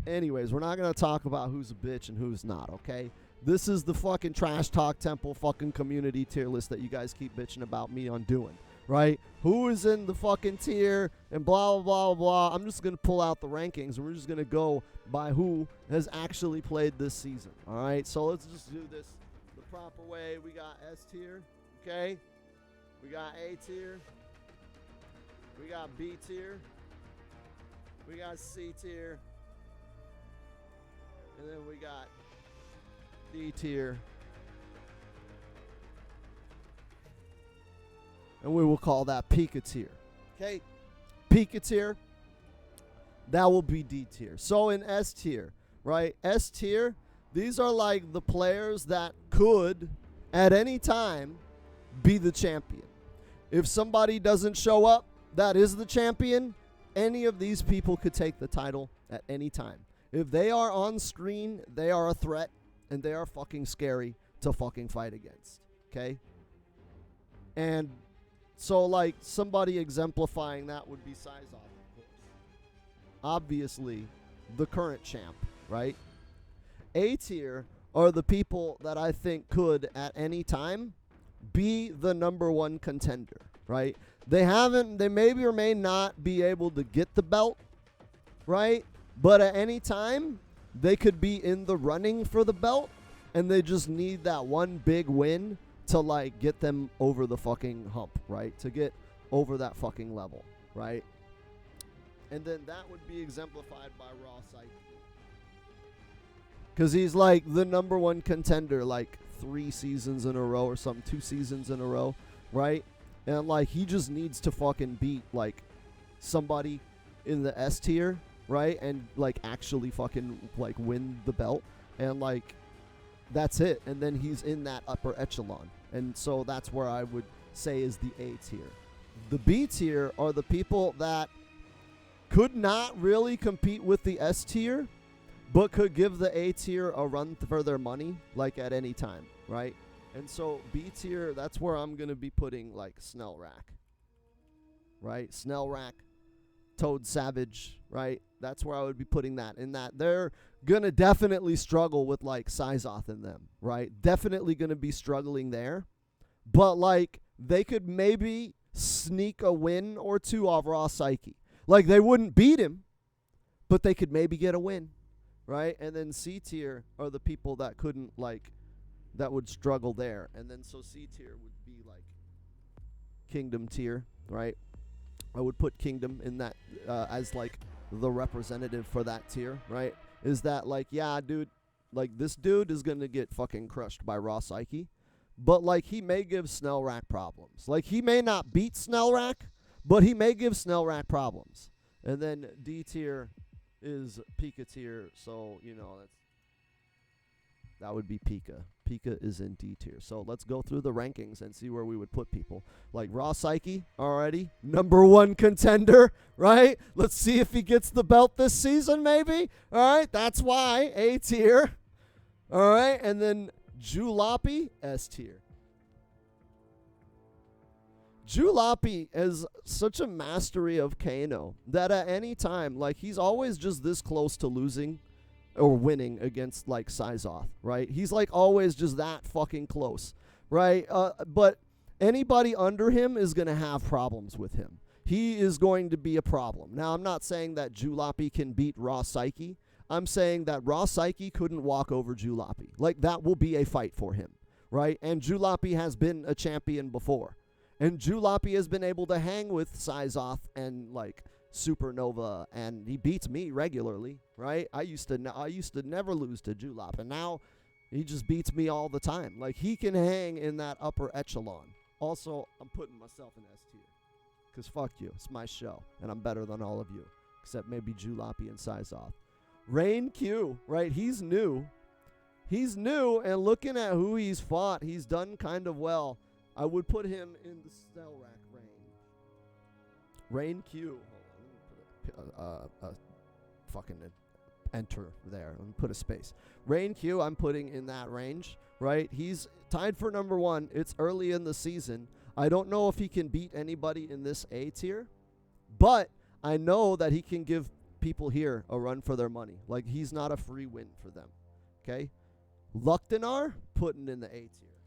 Anyways, we're not going to talk about who's a bitch and who's not, okay? This is the fucking Trash Talk Temple fucking community tier list that you guys keep bitching about me on doing, right? Who is in the fucking tier and blah, blah, blah, blah. I'm just going to pull out the rankings, and we're just going to go by who has actually played this season, all right? So let's just do this the proper way. We got S tier, okay? We got A tier. We got B tier. We got C tier. And then we got D tier. And we will call that Pika tier. Okay? Pika tier. That will be D tier. So in S tier, right? S tier, these are like the players that could, at any time, be the champion. If somebody doesn't show up that is the champion, any of these people could take the title at any time. If they are on screen, they are a threat, and they are fucking scary to fucking fight against, okay? And so, like, somebody exemplifying that would be Syzoth, of course. Obviously, the current champ, right? A tier are the people that I think could, at any time, be the number one contender, right? They maybe or may not be able to get the belt, right? But at any time, they could be in the running for the belt, and they just need that one big win to, like, get them over the fucking hump, right? To get over that fucking level, right? And then that would be exemplified by Raw Psyche. Because he's, like, the number one contender, like, 3 seasons in a row or something, 2 seasons in a row, right? And, like, he just needs to fucking beat, like, somebody in the S tier, right? And, like, actually fucking, like, win the belt. And, like, that's it. And then he's in that upper echelon. And so that's where I would say is the A tier. The B tier are the people that could not really compete with the S tier, but could give the A tier a run for their money, like, at any time, right? And so B tier, that's where I'm going to be putting, like, Snellrack, right? Snellrack, Toad Savage, right? That's where I would be putting that. In that they're going to definitely struggle with, like, Syzoth in them, right? Definitely going to be struggling there. But, like, they could maybe sneak a win or 2 off Raw Psyche. Like, they wouldn't beat him, but they could maybe get a win, right? And then C tier are the people that couldn't, like, that would struggle there. And then so C tier would be, like, Kingdom tier, right? I would put Kingdom in that as, like, the representative for that tier, right? Is that, like, yeah, dude, like, this dude is going to get fucking crushed by Raw Psyche, but, like, he may give Snellrack problems. Like, he may not beat Snellrack, but he may give Snellrack problems. And then D tier is Pika tier, so, you know, that would be Pika. Pika is in D tier. So let's go through the rankings and see where we would put people. Like Raw Psyche already, number 1 contender, right? Let's see if he gets the belt this season, maybe. All right, that's why A tier. All right, and then Julapi, S tier. Julapi has such a mastery of Kano that at any time, like, he's always just this close to losing or winning against, like, Syzoth, right? He's, like, always just that fucking close, right? But anybody under him is going to have problems with him. He is going to be a problem. Now, I'm not saying that Julapi can beat Raw Psyche. I'm saying that Raw Psyche couldn't walk over Julapi. Like, that will be a fight for him, right? And Julapi has been a champion before. And Julapi has been able to hang with Syzoth and, like, Supernova, and he beats me regularly, right? I used to never lose to Julap, and now he just beats me all the time. Like, he can hang in that upper echelon. Also, I'm putting myself in S tier, because fuck you, it's my show, and I'm better than all of you, except maybe Julapi and Syzoth. Rain Q, right? He's new, and looking at who he's fought, he's done kind of well. I would put him in the Snellrack range. Rain Q. Hold on, let me put a fucking enter there. Let me put a space. Rain Q, I'm putting in that range, right? He's tied for number 1. It's early in the season. I don't know if he can beat anybody in this A tier, but I know that he can give people here a run for their money. Like, he's not a free win for them. Okay? Luktanar, putting in the A tier.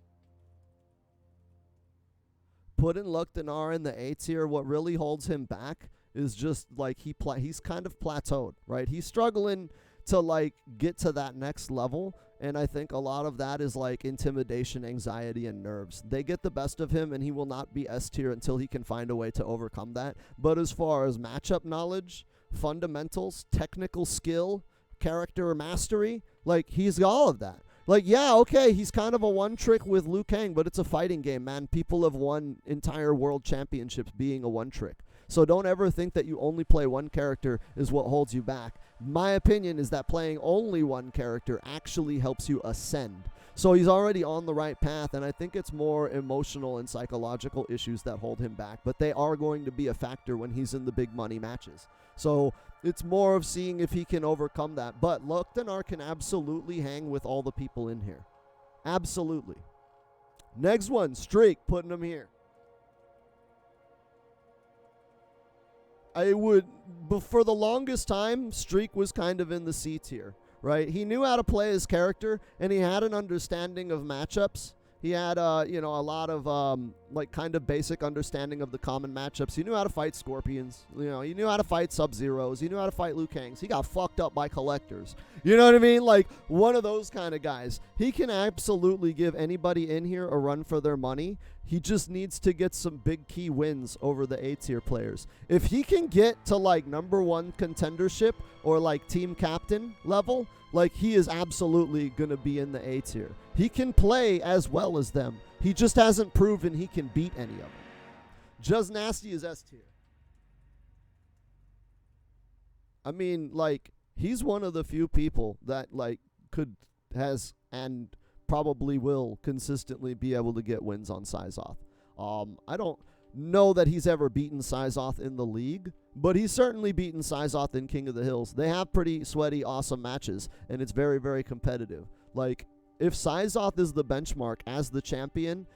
Putting Luktanar in the A tier, what really holds him back is just, like, he's kind of plateaued, right? He's struggling to, like, get to that next level, and I think a lot of that is, like, intimidation, anxiety, and nerves. They get the best of him, and he will not be S tier until he can find a way to overcome that. But as far as matchup knowledge, fundamentals, technical skill, character mastery, like, he's got all of that. Like, yeah, okay, he's kind of a one-trick with Liu Kang, but it's a fighting game, man. People have won entire world championships being a one-trick. So don't ever think that you only play one character is what holds you back. My opinion is that playing only one character actually helps you ascend. So he's already on the right path, and I think it's more emotional and psychological issues that hold him back. But they are going to be a factor when he's in the big money matches. So it's more of seeing if he can overcome that. But Luktanar can absolutely hang with all the people in here. Absolutely. Next one, Streak, putting him here. For the longest time, Streak was kind of in the C tier, right? He knew how to play his character, and he had an understanding of matchups. He had, a lot of, like, kind of basic understanding of the common matchups. He knew how to fight Scorpions. He knew how to fight Sub-Zeros. He knew how to fight Liu Kangs. He got fucked up by collectors. You know what I mean? Like, one of those kind of guys. He can absolutely give anybody in here a run for their money. He just needs to get some big key wins over the A-tier players. If he can get to, like, #1 contendership or, like, team captain level, like, he is absolutely going to be in the A tier. He can play as well as them. He just hasn't proven he can beat any of them. Just Nasty is S tier. I mean, like, he's one of the few people that, like, has and probably will consistently be able to get wins on Syzoth. I don't know that he's ever beaten Syzoth in the league, but he's certainly beaten Syzoth in King of the Hills. They have pretty sweaty, awesome matches, and it's very, very competitive. Like, if Syzoth is the benchmark as the champion,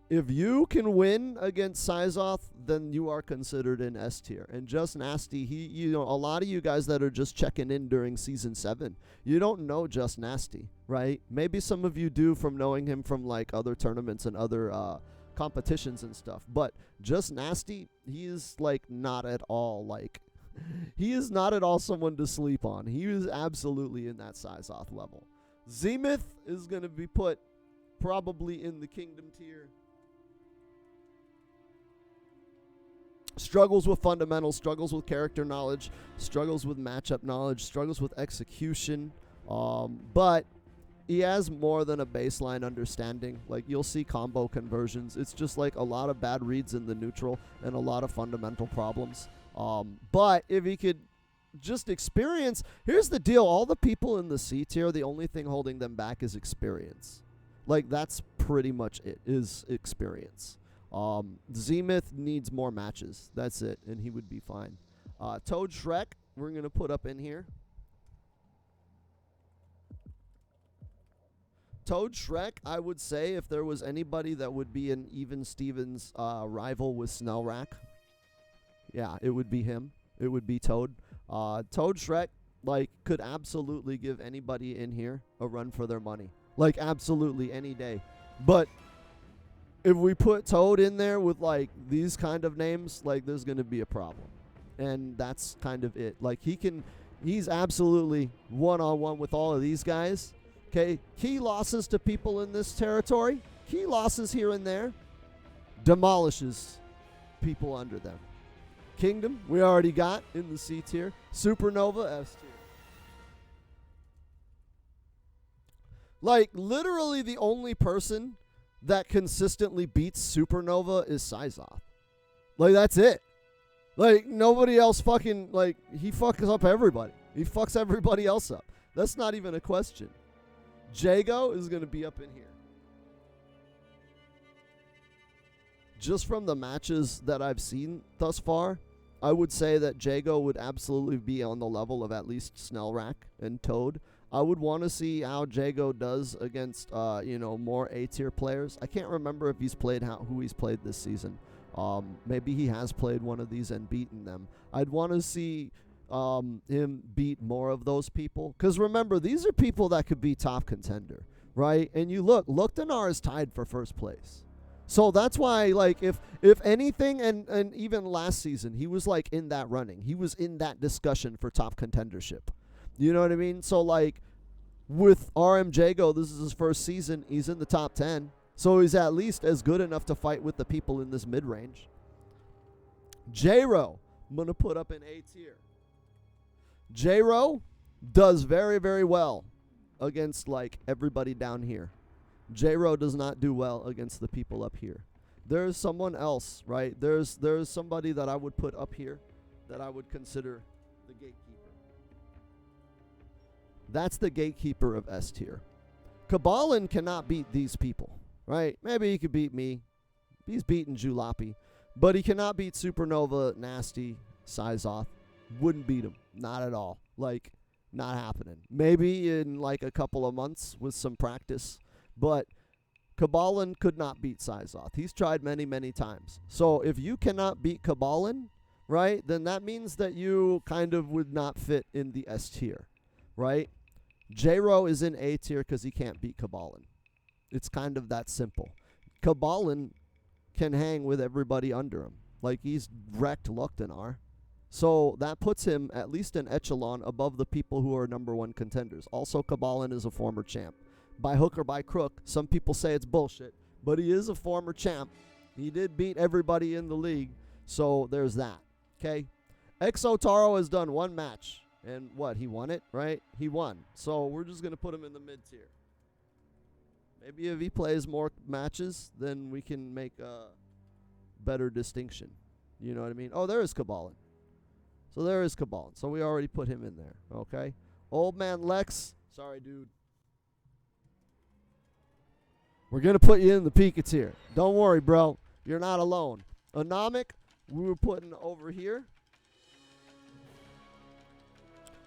if you can win against Syzoth, then you are considered in S tier. And Just Nasty, a lot of you guys that are just checking in during Season 7, you don't know Just Nasty, right? Maybe some of you do from knowing him from, like, other tournaments and other competitions and stuff. But Just Nasty, he is, like, not at all, like, he is not at all someone to sleep on. He is absolutely in that Syzoth level. Zenith is going to be put probably in the Kingdom tier. Struggles with fundamentals, struggles with character knowledge, struggles with matchup knowledge, struggles with execution. But he has more than a baseline understanding. Like, you'll see combo conversions. It's just, like, a lot of bad reads in the neutral and a lot of fundamental problems. But if he could just experience, here's the deal. All the people in the C tier, the only thing holding them back is experience. Like, that's pretty much it, is experience. Zenith needs more matches. That's it, and he would be fine. Toad Shrek, we're going to put up in here. Toad Shrek, I would say, if there was anybody that would be an even Stevens rival with Snellrack, yeah, it would be him. It would be Toad. Toad Shrek, like, could absolutely give anybody in here a run for their money. Like, absolutely any day. But if we put Toad in there with, like, these kind of names, like, there's going to be a problem. And that's kind of it. Like, he's absolutely one-on-one with all of these guys. Okay, key losses to people in this territory, key losses here and there, demolishes people under them. Kingdom, we already got in the C tier. Supernova, S tier. Like, literally the only person that consistently beats Supernova is Syzoth. Like, that's it. Like, nobody else fucking, like, he fucks up everybody. He fucks everybody else up. That's not even a question. Jago is going to be up in here. Just from the matches that I've seen thus far, I would say that Jago would absolutely be on the level of at least Snellrack and Toad. I would want to see how Jago does against, more A-tier players. I can't remember if he's played who he's played this season. Maybe he has played one of these and beaten them. I'd want to see him beat more of those people. Because remember, these are people that could be top contender, right? And you look, Luchtanar is tied for first place. So that's why, like, if anything, and even last season, he was, like, in that running. He was in that discussion for top contendership. You know what I mean? So, like, with RM Jago, this is his first season. He's in the top 10. So he's at least as good enough to fight with the people in this mid-range. J-Ro, I'm going to put up in A tier. J-Ro does very, very well against, like, everybody down here. J-Ro does not do well against the people up here. There's someone else, right? There's somebody that I would put up here that I would consider the gatekeeper. That's the gatekeeper of S tier. Cabalin cannot beat these people, right? Maybe he could beat me. He's beaten Julapi. But he cannot beat Supernova, Nasty, Sizoth. Wouldn't beat him. Not at all. Like, not happening. Maybe in, like, a couple of months with some practice. But Cabalin could not beat Sizoth. He's tried many, many times. So if you cannot beat Cabalin, right, then that means that you kind of would not fit in the S tier, right? J-Ro is in A tier because he can't beat Cabalin. It's kind of that simple. Cabalin can hang with everybody under him. Like, he's wrecked Luchtanar. So that puts him at least an echelon above the people who are number one contenders. Also, Cabalin is a former champ. By hook or by crook, some people say it's bullshit, but he is a former champ. He did beat everybody in the league, so there's that, okay? Exotaro has done one match, and what, he won it, right? He won, so we're just going to put him in the mid-tier. Maybe if he plays more matches, then we can make a better distinction. You know what I mean? Oh, there is Cabalin. So there is Cabalin, so we already put him in there, okay? Old Man Lex, sorry, dude. We're going to put you in the Pika tier. Don't worry, bro. You're not alone. Anomic, we were putting over here.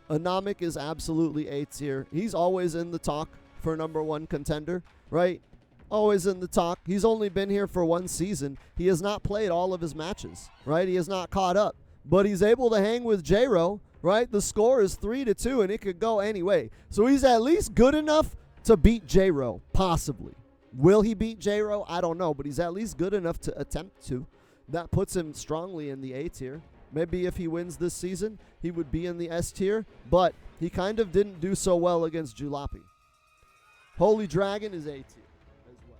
Anomic is absolutely A tier. He's always in the talk for number one contender, right? Always in the talk. He's only been here for one season. He has not played all of his matches, right? He has not caught up. But he's able to hang with J-Ro, right? The score is 3-2, and it could go any way. So he's at least good enough to beat J-Ro, possibly. Will he beat J-Ro? I don't know, but he's at least good enough to attempt to. That puts him strongly in the A tier. Maybe if he wins this season, he would be in the S tier, but he kind of didn't do so well against Julapi. Holy Dragon is A tier as well.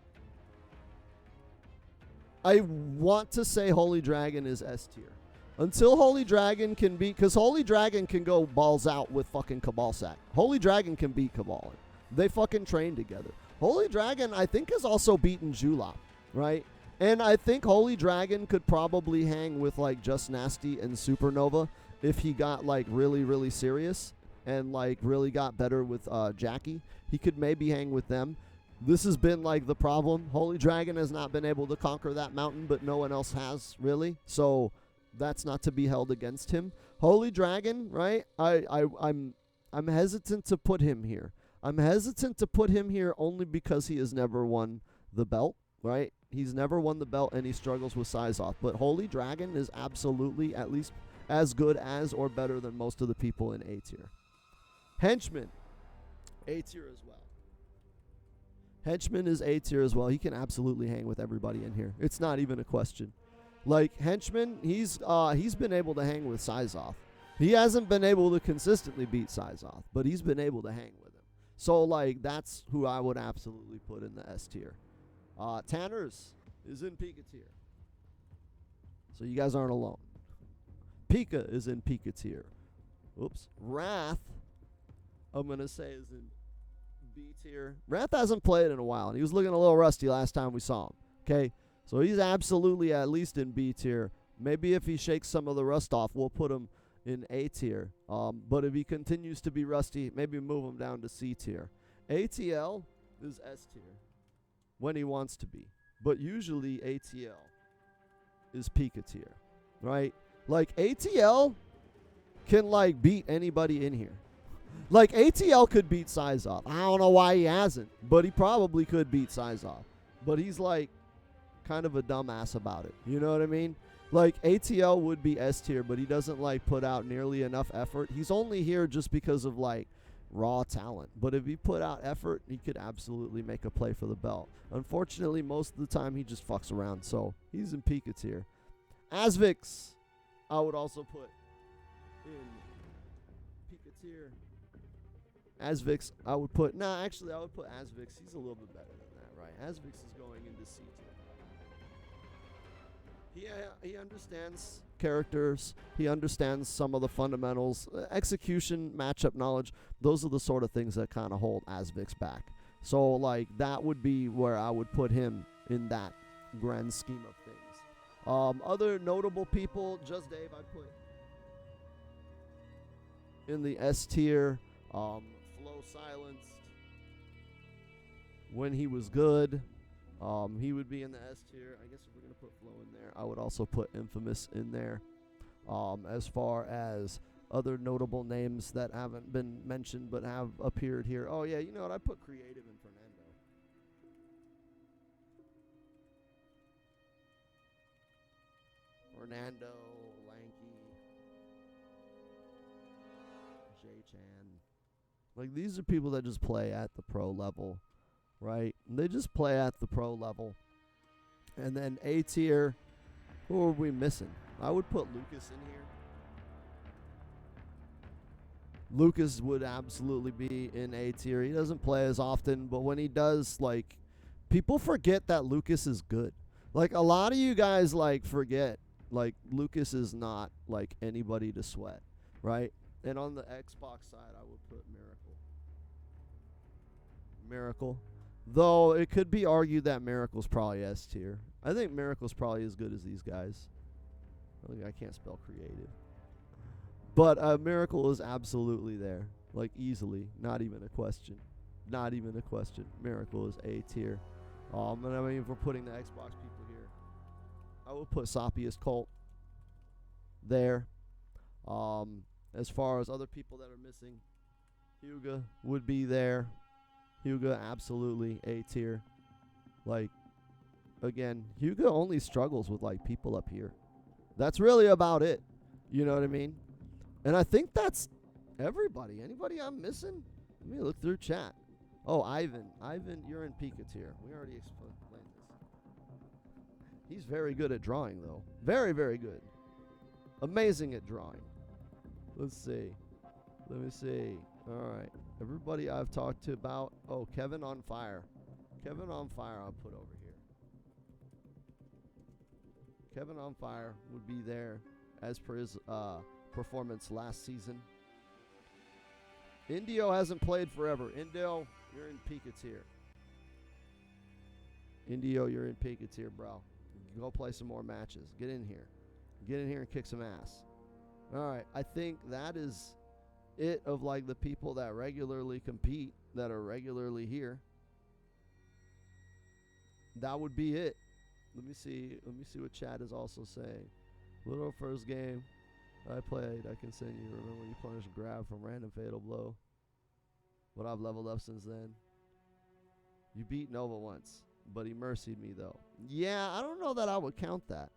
I want to say Holy Dragon is S tier. Until Holy Dragon can beat, because Holy Dragon can go balls out with fucking Cabalsack. Holy Dragon can beat Cabalin. They fucking train together. Holy Dragon, I think, has also beaten Julop, right? And I think Holy Dragon could probably hang with, like, Just Nasty and Supernova if he got, like, really, really serious and, like, really got better with Jackie. He could maybe hang with them. This has been, like, the problem. Holy Dragon has not been able to conquer that mountain, but no one else has, really. So that's not to be held against him. Holy Dragon, right? I'm hesitant to put him here. I'm hesitant to put him here only because he has never won the belt, right? He's never won the belt, and he struggles with Sizoth. But Holy Dragon is absolutely at least as good as or better than most of the people in A tier. Henchman, A tier as well. Henchman is A tier as well. He can absolutely hang with everybody in here. It's not even a question. Like, Henchman, he's been able to hang with Sizoth. He hasn't been able to consistently beat Sizoth, but he's been able to hang with him. So, like, that's who I would absolutely put in the S tier. Tanners is in Pika tier. So you guys aren't alone. Pika is in Pika tier. Oops. Wrath, I'm going to say, is in B tier. Wrath hasn't played in a while, and he was looking a little rusty last time we saw him. Okay? So he's absolutely at least in B tier. Maybe if he shakes some of the rust off, we'll put him in A tier. But if he continues to be rusty, maybe move him down to C tier. ATL is S tier when he wants to be. But usually ATL is Pika tier, right? Like, ATL can, like, beat anybody in here. Like, ATL could beat Sizoth. I don't know why he hasn't, but he probably could beat Sizoth. But he's, like, kind of a dumbass about it. You know what I mean? Like, ATL would be S tier, but he doesn't like put out nearly enough effort. He's only here just because of like raw talent. But if he put out effort, he could absolutely make a play for the belt. Unfortunately, most of the time he just fucks around, so he's in Pika tier. Asvix, I would also put in Pika tier. Asvix, I would put. Nah, actually, I would put Asvix. He's a little bit better than that, right? Asvix is going into C tier. He understands characters. He understands some of the fundamentals, execution, matchup knowledge. Those are the sort of things that kind of hold Asvix back. So, like, that would be where I would put him in that grand scheme of things. Other notable people, Just Dave, I put in the S tier. Flow silenced when he was good. He would be in the S tier. I guess if we're going to put Flow in there, I would also put Infamous in there. As far as other notable names that haven't been mentioned but have appeared here. Oh, yeah, you know what? I put Creative in Fernando. Fernando, Lanky, J-Chan. Like, these are people that just play at the pro level, right? And they just play at the pro level. And then A tier, who are we missing? I would put Lucas in here. Lucas would absolutely be in A tier. He doesn't play as often, but when he does, like, people forget that Lucas is good. Like, a lot of you guys, like, forget, like, Lucas is not, like, anybody to sweat, right? And on the Xbox side, I would put Miracle. Though it could be argued that Miracle's probably S tier. I think Miracle's probably as good as these guys. I can't spell creative. But Miracle is absolutely there. Like, easily. Not even a question. Not even a question. Miracle is A tier. And I mean, if we're putting the Xbox people here, I would put Sapius Cult there. As far as other people that are missing, Hyuga would be there. Hyuga, absolutely A tier. Like, again, Hyuga only struggles with, like, people up here. That's really about it. You know what I mean? And I think that's everybody. Anybody I'm missing? Let me look through chat. Oh, Ivan. Ivan, you're in Pika tier. We already explained this. He's very good at drawing, though. Very, very good. Amazing at drawing. Let's see. Let me see. All right. Everybody I've talked to about. Oh, Kevin on Fire. Kevin on Fire I'll put over here. Kevin on Fire would be there as per his performance last season. Indio hasn't played forever. Indio, you're in Pika tier. Indio, you're in Pika tier, bro. Go play some more matches. Get in here. Get in here and kick some ass. All right. I think that is it of, like, the people that regularly compete, that are regularly here. That would be it. Let me see what chat is also saying. Little first game I played, I can send you. Remember when you punished grab from random fatal blow? But I've leveled up since then. You beat Nova once, but he mercied me though. Yeah, I don't know that I would count that.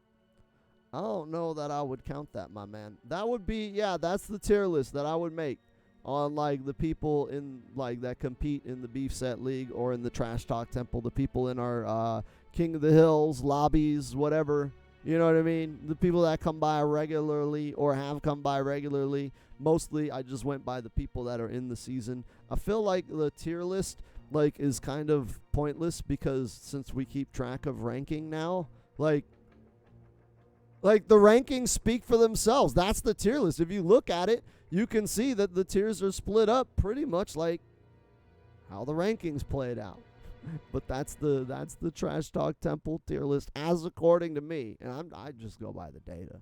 I don't know that I would count that, my man. That would be, yeah, that's the tier list that I would make on, like, the people in, like, that compete in the Beef Set League or in the Trash Talk Temple, the people in our King of the Hills lobbies, whatever. You know what I mean? The people that come by regularly or have come by regularly. Mostly, I just went by the people that are in the season. I feel like the tier list, like, is kind of pointless because since we keep track of ranking now, like the rankings speak for themselves. That's the tier list. If you look at it, you can see that the tiers are split up pretty much like how the rankings played out. But that's the Trash Talk Temple tier list as according to me, and I just go by the data.